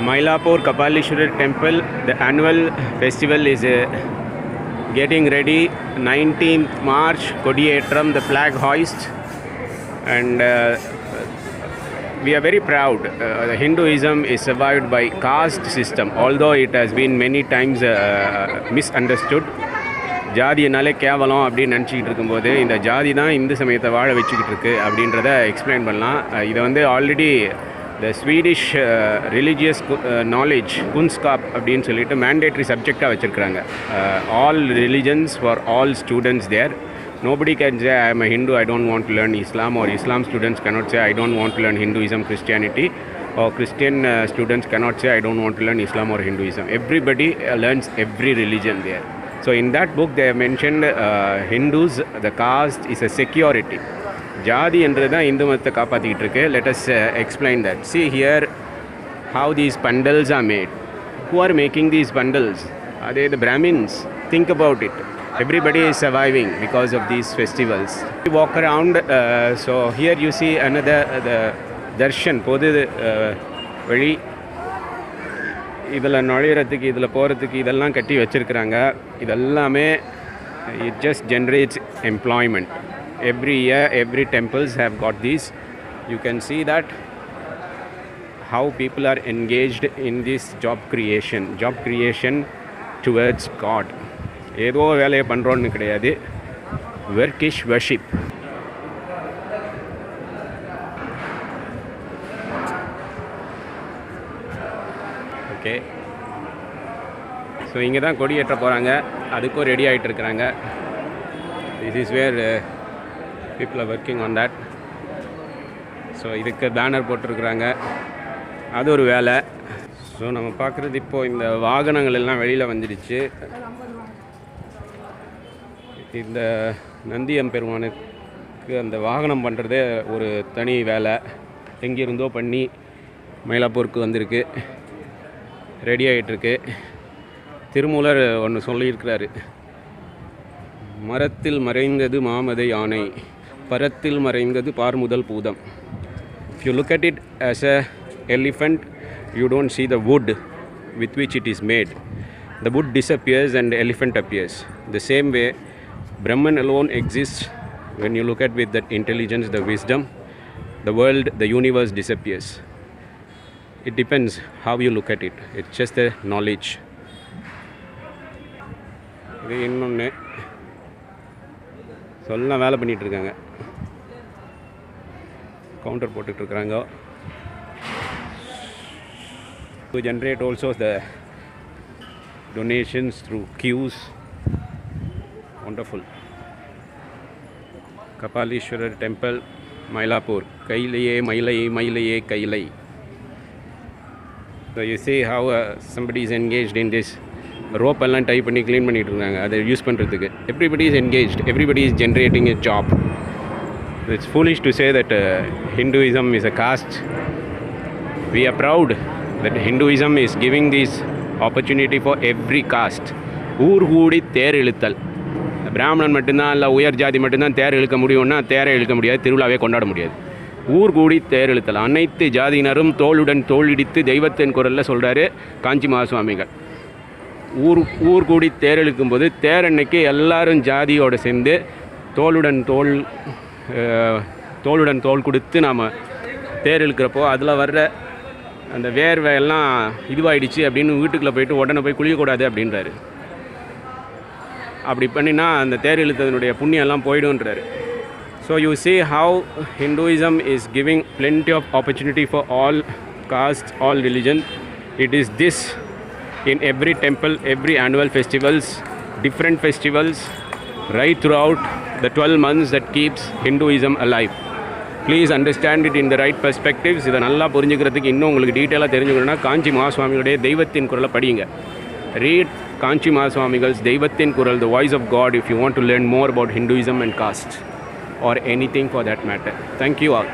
Mylapore Kapalishwarar Temple, the annual festival is getting ready. 19th March, Kodiyetram, the flag hoist, and we are very proud. Hinduism is survived by caste system, although it has been many times misunderstood. ஜாதினாலே கேவலம் அப்படின்னு நினச்சிக்கிட்டு இருக்கும்போது இந்த ஜாதி தான் இந்து சமயத்தை வாழ வச்சுக்கிட்டு இருக்கு அப்படின்றத எக்ஸ்பிளைன் பண்ணலாம். இதை வந்து already the Swedish religious knowledge குன்ஸ்காப் அப்படின்னு சொல்லிட்டு மேண்டேட்ரி சப்ஜெக்டாக வச்சுருக்குறாங்க. All religions for all students there. Nobody can say I am a Hindu, I don't want to learn Islam, or Islam students cannot say I don't want to learn Hinduism, Christianity, or Christian students cannot say I don't want to learn Islam or Hinduism. Everybody learns every religion there. So in that book they have mentioned Hindus, the caste is a security. Jadi என்றது இந்து மதத்தை காப்பாற்றிக்கிட்டு இருக்கு. Let us explain that. See here how these pandals are made. Who are making these pandals? Are they the Brahmins? Think about it. Everybody is surviving because of these festivals. We walk around, so here you see another the darshan, பொது வழி. இதில் நுழையிறதுக்கு இதில் போகிறதுக்கு இதெல்லாம் கட்டி வச்சுருக்குறாங்க. இதெல்லாமே it just generates employment. Every year, every temples have got these. You can see that how people are engaged in this job creation towards God. ஏதோ வேலையை பண்ணுறோன்னு கிடையாது. Work is worship. Okay, so இங்கே தான் கொடி ஏற்ற போகிறாங்க. அதுக்கும் ரெடி ஆகிட்டு இருக்கிறாங்க. This is where people are working on that. So இதுக்கு பேனர் போட்டிருக்குறாங்க. அது ஒரு வேலை. ஸோ நம்ம பார்க்குறது இப்போது இந்த வாகனங்கள் எல்லாம் வெளியில் வந்துடுச்சு. இந்த நந்தியம் பெருமானுக்கு அந்த வாகனம் பண்ணுறதே ஒரு தனி வேலை. எங்கிருந்தோ பண்ணி மயிலாப்பூருக்கு வந்திருக்கு, ரெடி ஆகிட்டுருக்கு. திருமூலர் ஒன்று சொல்லியிருக்கிறாரு, மரத்தில் மறைந்தது மாமதை யானை, பரத்தில் மறைந்தது பார்முதல் பூதம். If you look at it as a elephant, you don't see the wood with which it is made. The wood disappears and the elephant appears. The same way, Brahman alone exists. When you look at with that intelligence, the wisdom, the world, the universe disappears. It depends how you look at it. It's just a knowledge. இது இன்னொன்று சொல்ல வேலை பண்ணிகிட்ருக்காங்க. Counter போட்டுட்ருக்குறாங்க. To generate also the donations through queues. Wonderful. Kapalishwarar Temple, Mylapore. Kailaye, Mailaye, Mailaye, Kailai. So you see how somebody is engaged in this. Rope எல்லாம் tie பண்ணி clean பண்ணிட்டு இருக்காங்க அதை யூஸ் பண்ணுறதுக்கு. Everybody is engaged. Everybody is generating a job. It's foolish to say that Hinduism is a caste. We are proud that Hinduism is giving this opportunity for every caste. ஊர் கூடி தேர் இழுத்தல். பிராமணன் மட்டும்தான் இல்லை உயர் ஜாதி மட்டும்தான் தேர் இழுக்க முடியும்னா தேரை இழுக்க முடியாது, திருவிழாவே கொண்டாட முடியாது. ஊர் கூடி தேர் இழுத்தல். அனைத்து ஜாதியினரும் தோளுடன் தோளிடித்து தெய்வத்தின் குரலில் சொல்கிறாரு காஞ்சி மகாசுவாமிகள். ஊர் கூடி தேர் இழுக்கும்போது தேர் அன்னைக்கு எல்லாரும் ஜாதியோடு சேர்ந்து தோளுடன் தோள் கொடுத்து நாம் தேர் இழுக்கிறப்போ அதில் வர்ற அந்த வேர்வையெல்லாம் இதுவாகிடுச்சு அப்படின்னு வீட்டுக்குள்ளே போயிட்டு உடனே போய் குளிக்கக்கூடாது அப்படின்றாரு. அப்படி பண்ணினா அந்த தேர் இழுத்ததனுடைய புண்ணியெல்லாம் போய்டுன்றாரு. So you see how Hinduism is giving plenty of opportunity for all castes, all religion. It is this in every temple, every annual festivals, different festivals, right throughout the 12 months that keeps Hinduism alive. Please understand it in the right perspectives. இதை நல்லா புரிஞ்சுக்கிறதுக்கு இன்னும் உங்களுக்கு டீட்டெயிலாக தெரிஞ்சுக்கணுன்னா காஞ்சி மகாசுவாமிகளுடைய தெய்வத்தின் குரலை படிங்க. Read Kanchi Mahaswamigal's தெய்வத்தின் குரல், the voice of God, if you want to learn more about Hinduism and caste or anything for that matter. Thank you all.